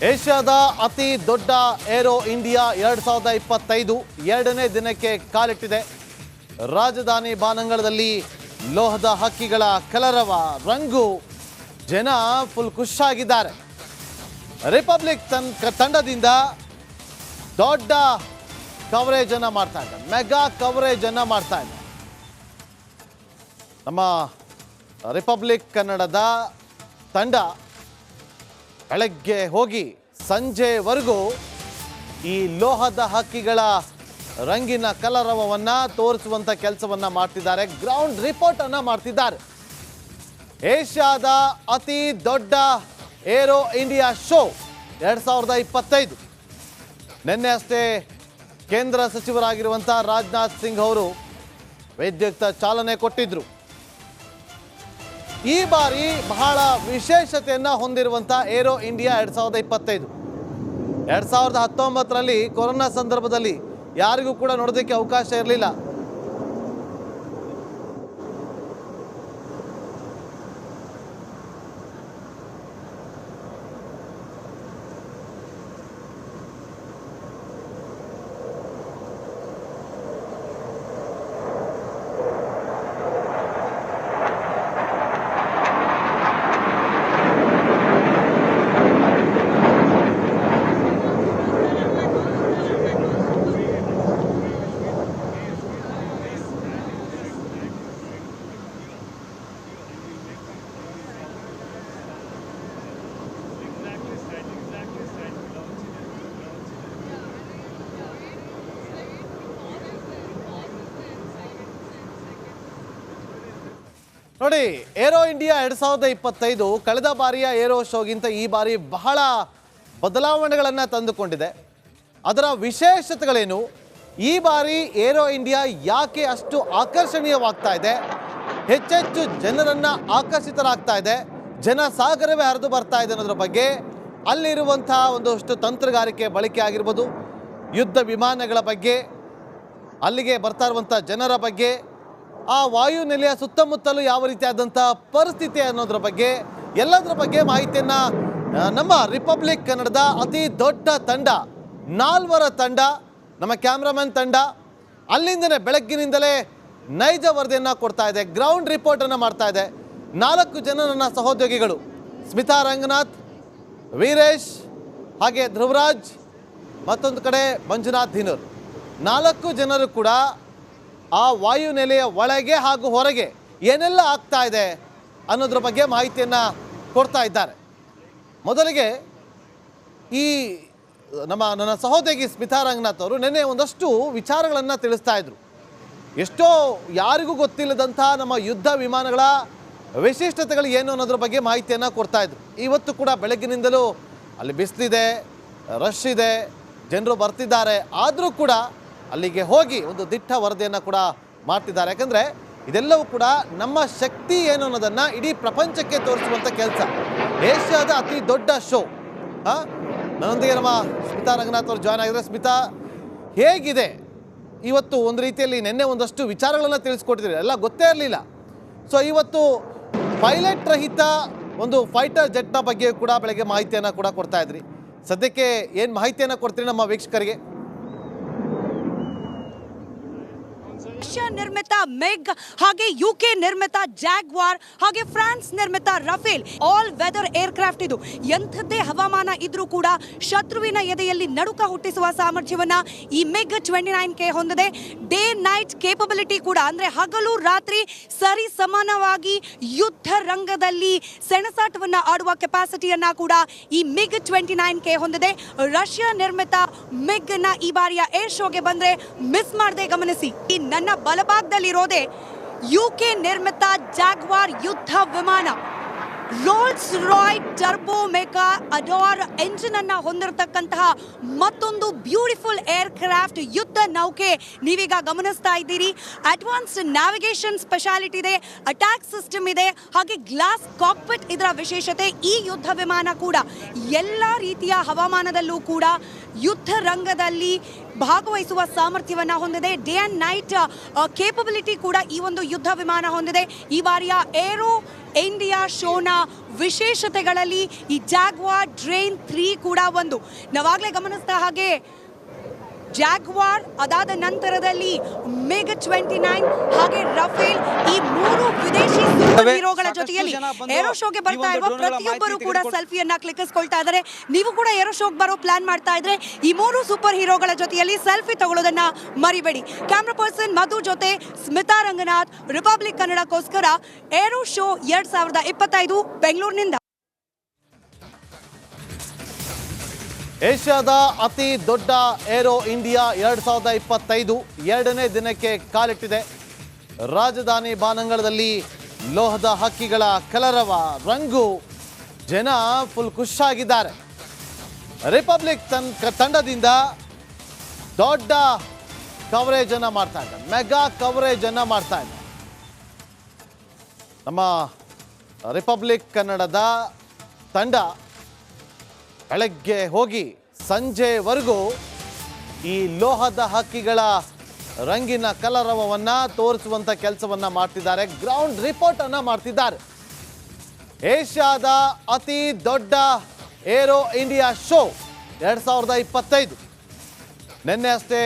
ಏಷ್ಯಾದ ಅತಿ ದೊಡ್ಡ ಏರೋ ಇಂಡಿಯಾ 2025 ಎರಡನೇ ದಿನಕ್ಕೆ ಕಾಲಿಟ್ಟಿದೆ. ರಾಜಧಾನಿ ಬಾನಂಗಳದಲ್ಲಿ ಲೋಹದ ಹಕ್ಕಿಗಳ ಕಲರವ ರಂಗು, ಜನ ಫುಲ್ ಖುಷಿಯಾಗಿದ್ದಾರೆ. ರಿಪಬ್ಲಿಕ್ ತಂಡದಿಂದ ದೊಡ್ಡ ಕವರೇಜ್ ಅನ್ನ ಮಾಡ್ತಾ ಇದ್ದಾರೆ, ಮೆಗಾ ಕವರೇಜ್ ಅನ್ನ ಮಾಡ್ತಾ ಇದ್ದಾರೆ. ನಮ್ಮ ರಿಪಬ್ಲಿಕ್ ಕನ್ನಡದ ತಂಡ ಬೆಳಗ್ಗೆ ಹೋಗಿ ಸಂಜೆವರೆಗೂ ಈ ಲೋಹದ ಹಕ್ಕಿಗಳ ರಂಗಿನ ಕಲರವನ್ನ ತೋರಿಸುವಂತ ಕೆಲಸವನ್ನ ಮಾಡ್ತಿದ್ದಾರೆ. ಗ್ರೌಂಡ್ ರಿಪೋರ್ಟ್ ಅನ್ನ ಮಾಡ್ತಿದ್ದಾರೆ. ಏಷ್ಯಾದ ಅತಿ ದೊಡ್ಡ ಏರೋ ಇಂಡಿಯಾ ಶೋ 2025 ನಿನ್ನೆ ಅಷ್ಟೇ ಕೇಂದ್ರ ಸಚಿವರಾಗಿರುವಂಥ ರಾಜನಾಥ್ ಸಿಂಗ್ ಅವರು ವೈದ್ಯುಕ್ತ ಚಾಲನೆ ಕೊಟ್ಟಿದ್ರು. ಈ ಬಾರಿ ಬಹಳ ವಿಶೇಷತೆಯನ್ನು ಹೊಂದಿರುವಂಥ ಏರೋ ಇಂಡಿಯಾ 2025 2019ರಲ್ಲಿ ಕೊರೋನಾ ಸಂದರ್ಭದಲ್ಲಿ ಯಾರಿಗೂ ಕೂಡ ನೋಡೋದಕ್ಕೆ ಅವಕಾಶ ಇರಲಿಲ್ಲ. ನೋಡಿ, ಏರೋ ಇಂಡಿಯಾ 2025 ಕಳೆದ ಬಾರಿಯ ಏರೋ ಶೋಗಿಂತ ಈ ಬಾರಿ ಬಹಳ ಬದಲಾವಣೆಗಳನ್ನು ತಂದುಕೊಂಡಿದೆ. ಅದರ ವಿಶೇಷತೆಗಳೇನು, ಈ ಬಾರಿ ಏರೋ ಇಂಡಿಯಾ ಯಾಕೆ ಅಷ್ಟು ಆಕರ್ಷಣೀಯವಾಗ್ತಾ ಇದೆ, ಹೆಚ್ಚೆಚ್ಚು ಜನರನ್ನು ಆಕರ್ಷಿತರಾಗ್ತಾ ಇದೆ, ಜನ ಸಾಗರವೇ ಹರಿದು ಬರ್ತಾ ಇದೆ ಅನ್ನೋದ್ರ ಬಗ್ಗೆ, ಅಲ್ಲಿರುವಂಥ ಒಂದಷ್ಟು ತಂತ್ರಗಾರಿಕೆ ಬಳಕೆ ಆಗಿರ್ಬೋದು, ಯುದ್ಧ ವಿಮಾನಗಳ ಬಗ್ಗೆ, ಅಲ್ಲಿಗೆ ಬರ್ತಾ ಇರುವಂಥ ಜನರ ಬಗ್ಗೆ, ಆ ವಾಯುನೆಲೆಯ ಸುತ್ತಮುತ್ತಲೂ ಯಾವ ರೀತಿಯಾದಂಥ ಪರಿಸ್ಥಿತಿ ಅನ್ನೋದ್ರ ಬಗ್ಗೆ, ಎಲ್ಲದರ ಬಗ್ಗೆ ಮಾಹಿತಿಯನ್ನು ನಮ್ಮ ರಿಪಬ್ಲಿಕ್ ಕನ್ನಡದ ಅತಿ ದೊಡ್ಡ ತಂಡ, 4 ತಂಡ, ನಮ್ಮ ಕ್ಯಾಮ್ರಾಮನ್ ತಂಡ ಅಲ್ಲಿಂದನೇ ಬೆಳಗ್ಗಿನಿಂದಲೇ ನೈಜ ವರದಿಯನ್ನು ಕೊಡ್ತಾ ಇದೆ, ಗ್ರೌಂಡ್ ರಿಪೋರ್ಟನ್ನು ಮಾಡ್ತಾ ಇದೆ. 4 ಜನ ನನ್ನ ಸಹೋದ್ಯೋಗಿಗಳು, ಸ್ಮಿತಾ ರಂಗನಾಥ್, ವೀರೇಶ್, ಹಾಗೆ ಧ್ರುವರಾಜ್, ಮತ್ತೊಂದು ಕಡೆ ಮಂಜುನಾಥ್ ಧಿನೂರ್, 4 ಜನರು ಕೂಡ ಆ ವಾಯುನೆಲೆಯ ಒಳಗೆ ಹಾಗೂ ಹೊರಗೆ ಏನೆಲ್ಲ ಆಗ್ತಾ ಇದೆ ಅನ್ನೋದ್ರ ಬಗ್ಗೆ ಮಾಹಿತಿಯನ್ನು ಕೊಡ್ತಾ ಇದ್ದಾರೆ. ಮೊದಲಿಗೆ ಈ ನನ್ನ ಸಹೋದರಿ ಸ್ಮಿತಾ ರಂಗನಾಥ್ ಅವರು ನಿನ್ನೆ ಒಂದಷ್ಟು ವಿಚಾರಗಳನ್ನು ತಿಳಿಸ್ತಾ ಇದ್ರು. ಎಷ್ಟೋ ಯಾರಿಗೂ ಗೊತ್ತಿಲ್ಲದಂಥ ನಮ್ಮ ಯುದ್ಧ ವಿಮಾನಗಳ ವಿಶಿಷ್ಟತೆಗಳು ಏನು ಅನ್ನೋದ್ರ ಬಗ್ಗೆ ಮಾಹಿತಿಯನ್ನು ಕೊಡ್ತಾ ಇದ್ರು. ಇವತ್ತು ಕೂಡ ಬೆಳಗ್ಗಿನಿಂದಲೂ ಅಲ್ಲಿ ಬಿಸಿಲಿದೆ, ರಶ್ ಇದೆ, ಜನರು ಬರ್ತಿದ್ದಾರೆ, ಆದರೂ ಕೂಡ ಅಲ್ಲಿಗೆ ಹೋಗಿ ಒಂದು ದಿಟ್ಟ ವರದಿಯನ್ನು ಕೂಡ ಮಾಡ್ತಿದ್ದಾರೆ. ಯಾಕಂದರೆ ಇದೆಲ್ಲವೂ ಕೂಡ ನಮ್ಮ ಶಕ್ತಿ ಏನು ಅನ್ನೋದನ್ನು ಇಡೀ ಪ್ರಪಂಚಕ್ಕೆ ತೋರಿಸುವಂಥ ಕೆಲಸ. ಏಷ್ಯಾದ ಅತಿ ದೊಡ್ಡ ಶೋ. ನನ್ನೊಂದಿಗೆ ನಮ್ಮ ಸ್ಮಿತಾ ರಂಗನಾಥ್ ಅವರು ಜಾಯ್ನ್ ಆಗಿದ್ದಾರೆ. ಸ್ಮಿತಾ, ಹೇಗಿದೆ ಇವತ್ತು? ಒಂದು ರೀತಿಯಲ್ಲಿ ನಿನ್ನೆ ಒಂದಷ್ಟು ವಿಚಾರಗಳನ್ನು ತಿಳಿಸ್ಕೊಟ್ಟಿದ್ದೀರಿ, ಎಲ್ಲ ಗೊತ್ತೇ ಇರಲಿಲ್ಲ. ಸೊ ಇವತ್ತು ಪೈಲಟ್ ರಹಿತ ಒಂದು ಫೈಟರ್ ಜೆಟ್ನ ಬಗ್ಗೆ ಕೂಡ ಬೆಳಗ್ಗೆ ಮಾಹಿತಿಯನ್ನು ಕೂಡ ಕೊಡ್ತಾ ಇದ್ರಿ. ಸದ್ಯಕ್ಕೆ ಏನು ಮಾಹಿತಿಯನ್ನು ಕೊಡ್ತೀರಿ ನಮ್ಮ ವೀಕ್ಷಕರಿಗೆ? ರಷ್ಯಾ ನಿರ್ಮಿತ ಮೆಗ್, ಹಾಗೆ ಯುಕೆ ನಿರ್ಮಿತ ಜಾಗ್ವಾರ್, ಹಾಗೆ ಫ್ರಾನ್ಸ್ ನಿರ್ಮಿತ ರಫೇಲ್ ಆಲ್ ವೆದರ್ ಏರ್ಕ್ರಾಫ್ಟ್. ಇದು ಎಂಥದ್ದೇ ಹವಾಮಾನ ಇದ್ರೂ ಕೂಡ ಶತ್ರುವಿನ ಎದೆಯಲ್ಲಿ ನಡುಕ ಹುಟ್ಟಿಸುವ ಸಾಮರ್ಥ್ಯವನ್ನ ಈ ಮೆಗ್ 29K ಹೊಂದಿದೆ. ಡೇ ನೈಟ್ ಕೇಪಬಿಲಿಟಿ ಕೂಡ, ಅಂದ್ರೆ ಹಗಲು ರಾತ್ರಿ ಸರಿ ಸಮಾನವಾಗಿ ಯುದ್ಧ ರಂಗದಲ್ಲಿ ಸೆಣಸಾಟವನ್ನ ಆಡುವ ಕೆಪಾಸಿಟಿಯನ್ನ ಕೂಡ ಈ ಮಿಗ್ 29K ಹೊಂದಿದೆ. ರಷ್ಯಾ ನಿರ್ಮಿತ ಮೆಗ್ ನ ಈ ಬಾರಿಯ ಏರ್ ಶೋಗೆ ಬಂದ್ರೆ ಮಿಸ್ ಮಾಡದೆ ಗಮನಿಸಿ. ಈ ನನ್ನ ಬಲಭಾಗದಲ್ಲಿರೋದೇ ಯುಕೆ ನಿರ್ಮಿತ ಜಾಗ್ವಾರ್ ಯುದ್ಧ ವಿಮಾನ. Rolls Royce Turbomeca Adour engine ಅನ್ನ ಹೊಂದಿರತಕ್ಕಂತಹ ಮತ್ತೊಂದು ಬ್ಯೂಟಿಫುಲ್ ಏರ್ ಕ್ರಾಫ್ಟ್ ಯುದ್ಧ ನೌಕೆ ನೀವೀಗ ಗಮನಿಸ್ತಾ ಇದ್ದೀರಿ. ಅಡ್ವಾನ್ಸ್ಡ್ ನ್ಯಾವಿಗೇಷನ್ ಸ್ಪೆಷಾಲಿಟಿ ಇದೆ, ಅಟ್ಯಾಕ್ ಸಿಸ್ಟಮ್ ಇದೆ, ಹಾಗೆ ಗ್ಲಾಸ್ ಕಾಕ್ಪಿಟ್ ಇದರ ವಿಶೇಷತೆ. ಈ ಯುದ್ಧ ವಿಮಾನ ಕೂಡ ಎಲ್ಲ ರೀತಿಯ ಹವಾಮಾನದಲ್ಲೂ ಕೂಡ ಯುದ್ಧ ರಂಗದಲ್ಲಿ ಭಾಗವಹಿಸುವ ಸಾಮರ್ಥ್ಯವನ್ನ ಹೊಂದಿದೆ. ಡೇ ಅಂಡ್ ನೈಟ್ ಕೇಪಬಿಲಿಟಿ ಕೂಡ ಈ ಒಂದು ಯುದ್ಧ ವಿಮಾನ ಹೊಂದಿದೆ. ಈ ಬಾರಿಯ ಏರೋ ಇಂಡಿಯಾ ಶೋನ ವಿಶೇಷತೆಗಳಲ್ಲಿ ಈ ಜಾಗ್ವಾರ್ ಡ್ರೇನ್ 3 ಕೂಡ ಒಂದು. ನಾವಾಗಲೇ ಗಮನಿಸಿದ ಹಾಗೆ ಜಾಗ್ವಾರ್, ಅದಾದ ನಂತರದಲ್ಲಿ ಮಿಗ್ 29 ಹಾಗೆ ರಫೇಲ್, ಈ ಮೂರು ವಿದೇಶಿ ಸೂಪರ್ ಹೀರೋಗಳ ಜೊತೆಯಲ್ಲಿ ಏರೋ ಶೋಗೆ ಬರ್ತಾ ಇರುವ ಪ್ರತಿಯೊಬ್ಬರು ಕೂಡ ಸೆಲ್ಫಿಯನ್ನ ಕ್ಲಿಕ್ಕಿಸ್ಕೊಳ್ತಾ ಇದ್ದಾರೆ. ನೀವು ಕೂಡ ಏರೋ ಶೋಗೆ ಬರೋ ಪ್ಲಾನ್ ಮಾಡ್ತಾ ಇದ್ರೆ ಈ ಮೂರು ಸೂಪರ್ ಹೀರೋಗಳ ಜೊತೆಯಲ್ಲಿ ಸೆಲ್ಫಿ ತಗೊಳ್ಳೋದನ್ನ ಮರಿಬೇಡಿ. ಕ್ಯಾಮ್ರಾ ಪರ್ಸನ್ ಮಧು ಜೊತೆ ಸ್ಮಿತಾ ರಂಗನಾಥ್, ರಿಪಬ್ಲಿಕ್ ಕನ್ನಡಕ್ಕೋಸ್ಕರ ಏರೋ ಶೋ 2025 ಬೆಂಗಳೂರಿನಿಂದ. ಏಷ್ಯಾದ ಅತಿ ದೊಡ್ಡ ಏರೋ ಇಂಡಿಯಾ 2025 ಎರಡನೇ ದಿನಕ್ಕೆ ಕಾಲಿಟ್ಟಿದೆ. ರಾಜಧಾನಿ ಬಾನಂಗಳದಲ್ಲಿ ಲೋಹದ ಹಕ್ಕಿಗಳ ಕಲರವ, ರಂಗು, ಜನ ಫುಲ್ ಖುಷಿಯಾಗಿದ್ದಾರೆ. ರಿಪಬ್ಲಿಕ್ ತಂಡದಿಂದ ದೊಡ್ಡ ಕವರೇಜ್ ಅನ್ನ ಮಾಡ್ತಾ ಇದ್ದಾರೆ, ಮೆಗಾ ಕವರೇಜ್ ಅನ್ನ ಮಾಡ್ತಾ ಇದ್ದಾರೆ. ನಮ್ಮ ರಿಪಬ್ಲಿಕ್ ಕನ್ನಡದ ತಂಡ ಬೆಳಗ್ಗೆ ಹೋಗಿ ಸಂಜೆವರೆಗೂ ಈ ಲೋಹದ ಹಕ್ಕಿಗಳ ರಂಗಿನ ಕಲರವನ್ನ ತೋರಿಸುವಂತ ಕೆಲಸವನ್ನ ಮಾಡ್ತಿದ್ದಾರೆ, ಗ್ರೌಂಡ್ ರಿಪೋರ್ಟ್ ಅನ್ನ ಮಾಡ್ತಿದ್ದಾರೆ. ಏಷ್ಯಾದ ಅತಿ ದೊಡ್ಡ ಏರೋ ಇಂಡಿಯಾ ಶೋ 2025 ನಿನ್ನೆ ಅಷ್ಟೇ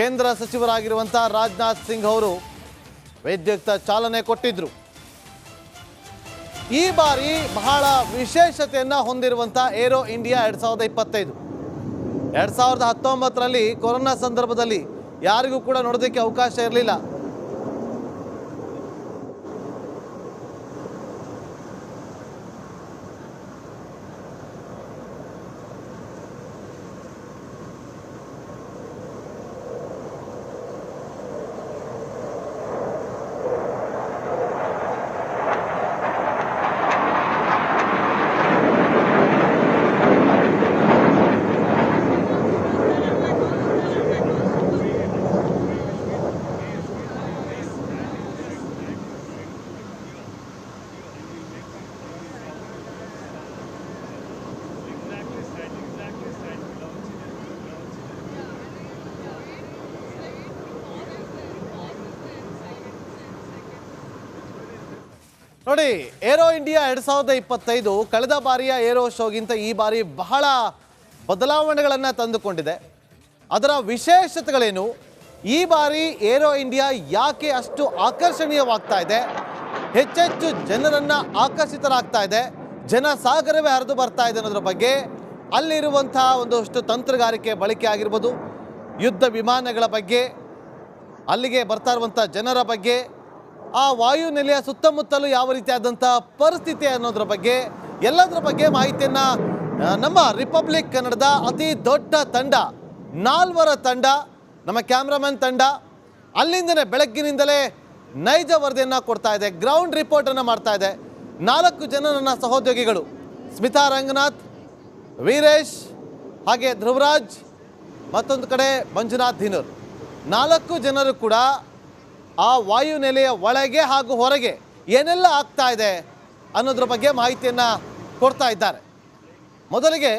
ಕೇಂದ್ರ ಸಚಿವರಾಗಿರುವಂಥ ರಾಜನಾಥ್ ಸಿಂಗ್ ಅವರು ವೈದ್ಯುಕ್ತ ಚಾಲನೆ ಕೊಟ್ಟಿದ್ರು. ಈ ಬಾರಿ ಬಹಳ ವಿಶೇಷತೆಯನ್ನು ಹೊಂದಿರುವಂಥ ಏರೋ ಇಂಡಿಯಾ 2025 2019ರಲ್ಲಿ ಕೊರೋನಾ ಸಂದರ್ಭದಲ್ಲಿ ಯಾರಿಗೂ ಕೂಡ ನೋಡೋದಕ್ಕೆ ಅವಕಾಶ ಇರಲಿಲ್ಲ. ನೋಡಿ, ಏರೋ ಇಂಡಿಯಾ 2025 ಕಳೆದ ಬಾರಿಯ ಏರೋ ಶೋಗಿಂತ ಈ ಬಾರಿ ಬಹಳ ಬದಲಾವಣೆಗಳನ್ನು ತಂದುಕೊಂಡಿದೆ. ಅದರ ವಿಶೇಷತೆಗಳೇನು, ಈ ಬಾರಿ ಏರೋ ಇಂಡಿಯಾ ಯಾಕೆ ಅಷ್ಟು ಆಕರ್ಷಣೀಯವಾಗ್ತಾ ಇದೆ, ಹೆಚ್ಚೆಚ್ಚು ಜನರನ್ನು ಆಕರ್ಷಿತರಾಗ್ತಾ ಇದೆ, ಜನ ಸಾಗರವೇ ಹರಿದು ಬರ್ತಾ ಇದೆ ಅನ್ನೋದ್ರ ಬಗ್ಗೆ, ಅಲ್ಲಿರುವಂಥ ಒಂದಷ್ಟು ತಂತ್ರಗಾರಿಕೆ ಬಳಕೆ ಆಗಿರ್ಬೋದು, ಯುದ್ಧ ವಿಮಾನಗಳ ಬಗ್ಗೆ, ಅಲ್ಲಿಗೆ ಬರ್ತಾ ಇರುವಂಥ ಜನರ ಬಗ್ಗೆ, ಆ ವಾಯುನೆಲೆಯ ಸುತ್ತಮುತ್ತಲೂ ಯಾವ ರೀತಿಯಾದಂಥ ಪರಿಸ್ಥಿತಿ ಅನ್ನೋದ್ರ ಬಗ್ಗೆ, ಎಲ್ಲದರ ಬಗ್ಗೆ ಮಾಹಿತಿಯನ್ನು ನಮ್ಮ ರಿಪಬ್ಲಿಕ್ ಕನ್ನಡದ ಅತಿ ದೊಡ್ಡ ತಂಡ, 4 ತಂಡ, ನಮ್ಮ ಕ್ಯಾಮ್ರಾಮನ್ ತಂಡ ಅಲ್ಲಿಂದನೇ ಬೆಳಗ್ಗಿನಿಂದಲೇ ನೈಜ ವರದಿಯನ್ನು ಕೊಡ್ತಾ ಇದೆ, ಗ್ರೌಂಡ್ ರಿಪೋರ್ಟನ್ನು ಮಾಡ್ತಾ ಇದೆ. 4 ಜನ ನನ್ನ ಸಹೋದ್ಯೋಗಿಗಳು, ಸ್ಮಿತಾ ರಂಗನಾಥ್, ವೀರೇಶ್, ಹಾಗೆ ಧ್ರುವರಾಜ್, ಮತ್ತೊಂದು ಕಡೆ ಮಂಜುನಾಥ್ ಧಿನೂರ್, 4 ಜನರು ಕೂಡ ಆ ವಾಯುನೆಲೆಯ ಒಳಗೆ ಹಾಗೂ ಹೊರಗೆ ಏನೆಲ್ಲ ಆಗ್ತಾ ಇದೆ ಅನ್ನೋದ್ರ ಬಗ್ಗೆ ಮಾಹಿತಿಯನ್ನು ಕೊಡ್ತಾ ಇದ್ದಾರೆ. ಮೊದಲಿಗೆ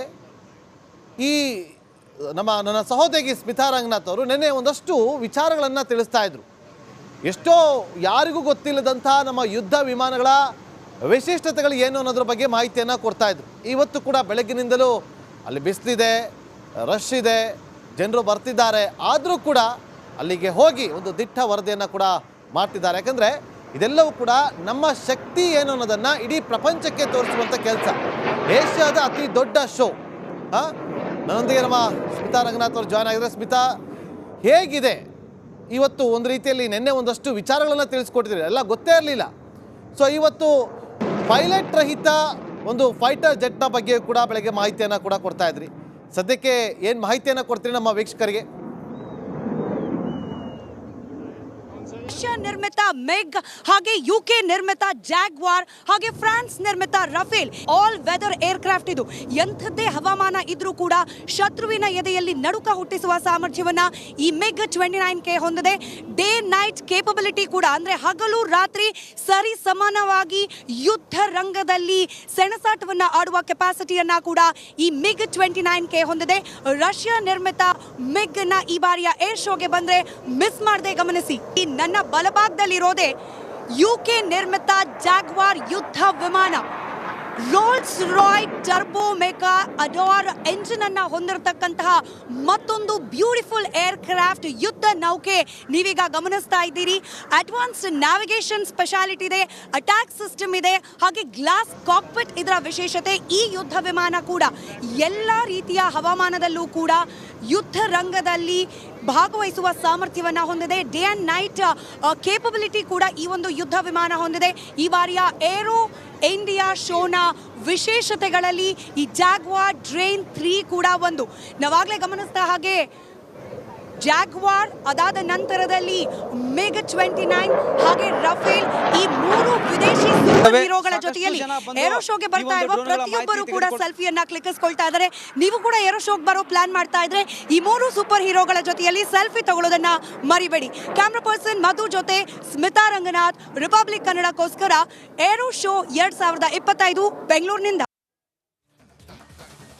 ಈ ನನ್ನ ಸಹೋದರಿ ಸ್ಮಿತಾ ರಂಗನಾಥ್ ಅವರು ನಿನ್ನೆ ಒಂದಷ್ಟು ವಿಚಾರಗಳನ್ನು ತಿಳಿಸ್ತಾ ಇದ್ರು. ಎಷ್ಟೋ ಯಾರಿಗೂ ಗೊತ್ತಿಲ್ಲದಂಥ ನಮ್ಮ ಯುದ್ಧ ವಿಮಾನಗಳ ವಿಶಿಷ್ಟತೆಗಳು ಏನು ಅನ್ನೋದ್ರ ಬಗ್ಗೆ ಮಾಹಿತಿಯನ್ನು ಕೊಡ್ತಾ ಇದ್ರು. ಇವತ್ತು ಕೂಡ ಬೆಳಗ್ಗಿನಿಂದಲೂ ಅಲ್ಲಿ ಬಿಸಿಲಿದೆ, ರಶ್ ಇದೆ, ಜನರು ಬರ್ತಿದ್ದಾರೆ, ಆದರೂ ಕೂಡ ಅಲ್ಲಿಗೆ ಹೋಗಿ ಒಂದು ದಿಟ್ಟ ವರದಿಯನ್ನು ಕೂಡ ಮಾಡ್ತಿದ್ದಾರೆ. ಯಾಕಂದರೆ ಇದೆಲ್ಲವೂ ಕೂಡ ನಮ್ಮ ಶಕ್ತಿ ಏನು ಅನ್ನೋದನ್ನು ಇಡೀ ಪ್ರಪಂಚಕ್ಕೆ ತೋರಿಸುವಂಥ ಕೆಲಸ. ಏಷ್ಯಾದ ಅತಿ ದೊಡ್ಡ ಶೋ. ನನ್ನೊಂದಿಗೆ ನಮ್ಮ ಸ್ಮಿತಾ ರಂಗನಾಥ್ ಅವರು ಜಾಯ್ನ್ ಆಗಿದ್ದಾರೆ. ಸ್ಮಿತಾ, ಹೇಗಿದೆ ಇವತ್ತು? ಒಂದು ರೀತಿಯಲ್ಲಿ ನಿನ್ನೆ ಒಂದಷ್ಟು ವಿಚಾರಗಳನ್ನು ತಿಳಿಸ್ಕೊಟ್ಟಿದ್ದೀರಿ, ಎಲ್ಲ ಗೊತ್ತೇ ಇರಲಿಲ್ಲ. ಸೊ ಇವತ್ತು ಪೈಲಟ್ ರಹಿತ ಒಂದು ಫೈಟರ್ ಜೆಟ್ನ ಬಗ್ಗೆ ಕೂಡ ಬೆಳಗ್ಗೆ ಮಾಹಿತಿಯನ್ನು ಕೂಡ ಕೊಡ್ತಾ ಇದ್ರಿ. ಸದ್ಯಕ್ಕೆ ಏನು ಮಾಹಿತಿಯನ್ನು ಕೊಡ್ತೀರಿ ನಮ್ಮ ವೀಕ್ಷಕರಿಗೆ? ರಷ್ಯಾ ನಿರ್ಮಿತ ಮೆಗ್ ಹಾಗೆ ಯುಕೆ ನಿರ್ಮಿತ ಜಾಗ್ವಾರ್ ಹಾಗೆ ಫ್ರಾನ್ಸ್ ನಿರ್ಮಿತ ರಫೇಲ್ ಆಲ್ ವೆದರ್ ಏರ್ಕ್ರಾಫ್ಟ್ ಇದು. ಎಂಥದ್ದೇ ಹವಾಮಾನ ಇದ್ರೂ ಕೂಡ ಶತ್ರುವಿನ ಎದೆಯಲ್ಲಿ ನಡುಕ ಹುಟ್ಟಿಸುವ ಸಾಮರ್ಥ್ಯವನ್ನ ಈ ಮಿಗ್ 29K ಹೊಂದಿದೆ. ಡೇ ನೈಟ್ ಕೇಪಬಿಲಿಟಿ ಕೂಡ, ಅಂದ್ರೆ ಹಗಲು ರಾತ್ರಿ ಸರಿ ಸಮಾನವಾಗಿ ಯುದ್ಧ ರಂಗದಲ್ಲಿ ಸೆಣಸಾಟವನ್ನ ಆಡುವ ಕೆಪಾಸಿಟಿಯನ್ನ ಕೂಡ ಈ ಮಿಗ್ 29K ಹೊಂದಿದೆ. ರಷ್ಯಾ ನಿರ್ಮಿತ ಮಿಗ್ ನ ಈ ಬಾರಿಯ ಏರ್ ಶೋಗೆ ಬಂದ್ರೆ ಮಿಸ್ ಮಾಡದೆ ಗಮನಿಸಿ. ಈ ನನ್ನ ಬಲಭಾಗದಲ್ಲಿರೋದೆ ಯುಕೆ ನಿರ್ಮಿತ ಜಾಗ್ವಾರ್ ಯುದ್ಧ ವಿಮಾನ. Rolls Royce Turbomeca Adour engine ಅನ್ನ ಹೊಂದಿರತಕ್ಕಂತಹ ಮತ್ತೊಂದು ಬ್ಯೂಟಿಫುಲ್ ಏರ್ ಕ್ರಾಫ್ಟ್ ಯುದ್ಧ ನೌಕೆ ನೀವೀಗ ಗಮನಿಸ್ತಾ ಇದ್ದೀರಿ. ಅಡ್ವಾನ್ಸ್ ನ್ಯಾವಿಗೇಷನ್ ಸ್ಪೆಷಾಲಿಟಿ ಇದೆ, ಅಟ್ಯಾಕ್ ಸಿಸ್ಟಮ್ ಇದೆ, ಹಾಗೆ ಗ್ಲಾಸ್ ಕಾಕ್ಪಿಟ್ ಇದರ ವಿಶೇಷತೆ. ಈ ಯುದ್ಧ ವಿಮಾನ ಕೂಡ ಎಲ್ಲ ರೀತಿಯ ಹವಾಮಾನದಲ್ಲೂ ಕೂಡ ಯುದ್ಧ ರಂಗದಲ್ಲಿ ಭಾಗವಹಿಸುವ ಸಾಮರ್ಥ್ಯವನ್ನ ಹೊಂದಿದೆ. ಡೇ ಅಂಡ್ ನೈಟ್ ಕೇಪಬಿಲಿಟಿ ಕೂಡ ಈ ಒಂದು ಯುದ್ಧ ವಿಮಾನ ಹೊಂದಿದೆ. ಈ ಬಾರಿಯ ಏರೋ ಇಂಡಿಯಾ ಶೋನ ವಿಶೇಷತೆಗಳಲ್ಲಿ ಈ ಜಾಗ್ವಾರ್ ಡ್ರೇನ್ 3 ಕೂಡ ಒಂದು. ನಾವಾಗಲೇ ಗಮನಿಸಿದ ಹಾಗೆ ಜಾಗ್ವಾರ್, ಅದಾದ ನಂತರದಲ್ಲಿ ಮಿಗ್ 29 ಹಾಗೆ ರಫೇಲ್, ಈ 3 ವಿದೇಶಿ ಸೂಪರ್ ಹೀರೋಗಳ ಜೊತೆಯಲ್ಲಿ ಏರೋ ಶೋಗೆ ಬರ್ತಾ ಇರುವ ಪ್ರತಿಯೊಬ್ಬರು ಕೂಡ ಸೆಲ್ಫಿಯನ್ನ ಕ್ಲಿಕ್ಕಿಸ್ಕೊಳ್ತಾ ಇದ್ದಾರೆ. ನೀವು ಕೂಡ ಏರೋ ಶೋಗೆ ಬರೋ ಪ್ಲಾನ್ ಮಾಡ್ತಾ ಇದ್ರೆ ಈ 3 ಸೂಪರ್ ಹೀರೋಗಳ ಜೊತೆಯಲ್ಲಿ ಸೆಲ್ಫಿ ತಗೊಳ್ಳೋದನ್ನ ಮರಿಬೇಡಿ. ಕ್ಯಾಮ್ರಾ ಪರ್ಸನ್ ಮಧು ಜೊತೆ ಸ್ಮಿತಾ ರಂಗನಾಥ್, ರಿಪಬ್ಲಿಕ್ ಕನ್ನಡಕ್ಕೋಸ್ಕರ ಏರೋ ಶೋ 2025 ಬೆಂಗಳೂರಿನಿಂದ.